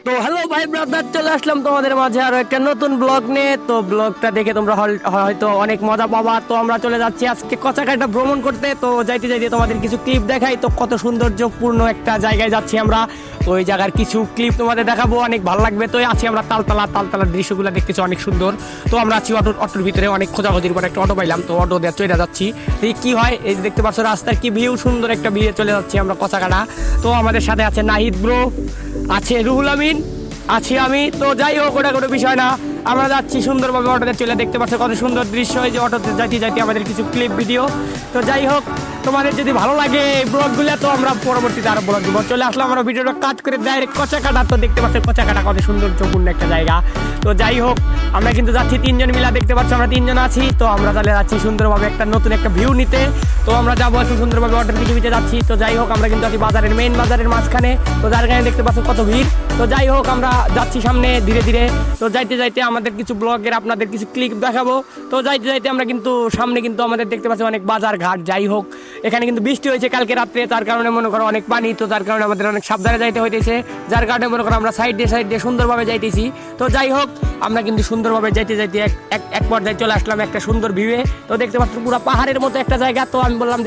তো হ্যালো ভাই ব্রাদার, চলে আসলাম তোমাদের মাঝে আরো একটা নতুন ব্লগ নিয়ে। তো ব্লগটা দেখে তোমরা হয়তো অনেক মজা পাবা। তো আমরা চলে যাচ্ছি আজকে কচাকাটা ভ্রমণ করতে। তো যাইতে যাইতে তোমাদের কিছু ক্লিপ দেখাই। তো কত সৌন্দর্যপূর্ণ একটা জায়গায় যাচ্ছি আমরা। তো ওই জায়গার কিছু ক্লিপ তোমাদের দেখাবো, অনেক ভালো লাগবে। তো আছি আমরা তালতলার দৃশ্যগুলো দেখতেছি অনেক সুন্দর। তো আমরা আছি অটোর ভিতরে, অনেক খোঁজাখুঁজির পর একটা অটো পাইলাম। তো অটো দিয়ে চলে যাচ্ছি। এই কি হয়, এই যে দেখতে পাচ্ছ রাস্তার কি ভিউ, সুন্দর একটা ভিউ। চলে যাচ্ছি আমরা কচাকাটা। তো আমাদের সাথে আছে নাহিদ ব্রো, আছে রুহুল আমিন, আছি আমি। তো যাই হোক, ওটা কোনো বিষয় না, আমরা যাচ্ছি সুন্দরভাবে অটোতে চলে। দেখতে পাচ্ছ কত সুন্দর দৃশ্য, এই যে অটোতে যাইতে যাইতে আমাদের কিছু ক্লিপ ভিডিও। তো যাই হোক, তোমাদের যদি ভালো লাগে এই ব্লগগুলো, তো আমরা পরবর্তীতে আরো ব্লগ দিব। চলে আসলাম আমরা ভিডিওটা কাট করে ডাইরেক্ট কচাকাটা। তো দেখতে পাচ্ছ কচাকাটা কত সৌন্দর্যপূর্ণ একটা জায়গা। তো যাই হোক, আমরা কিন্তু যাচ্ছি তিনজন মিলা, দেখতে পাচ্ছ আমরা তিনজন আছি। তো আমরা তাহলে যাচ্ছি সুন্দরভাবে একটা নতুন একটা ভিউ নিতে। তো আমরা যাবো একটু সুন্দরভাবে অটোর পিছিয়ে যাচ্ছি। তো যাই হোক, আমরা কিন্তু আছি বাজারের, মেইন বাজারের মাঝখানে। তো যার কারণে দেখতে পাচ্ছ কত ভিড়। তো যাই হোক, আমরা যাচ্ছি সামনে ধীরে ধীরে। তো যাইতে যাইতে আমাদের কিছু ব্লগের আপনাদের কিছু ক্লিপ দেখাবো। তো যাইতে যাইতে আমরা কিন্তু সামনে কিন্তু আমাদের দেখতে পাচ্ছি অনেক বাজার ঘাট। যাই হোক, এখানে কিন্তু বৃষ্টি হয়েছে কালকে রাত্রে, তার কারণে মনে করো অনেক পানি। তো তার কারণে আমাদের অনেক সাবধানে যাইতে হইতেছে, যার কারণে মনে করো আমরা সাইড দিয়ে সুন্দরভাবে যাইতেছি। তো যাই হোক, আমরা কিন্তু সুন্দরভাবে যাইতে যাইতে এক পর্যায়ে চলে আসলাম একটা সুন্দর ভিউয়ে। তো দেখতে পাচ্ছি পুরো পাহাড়ের মতো একটা জায়গা। তো আমি বললাম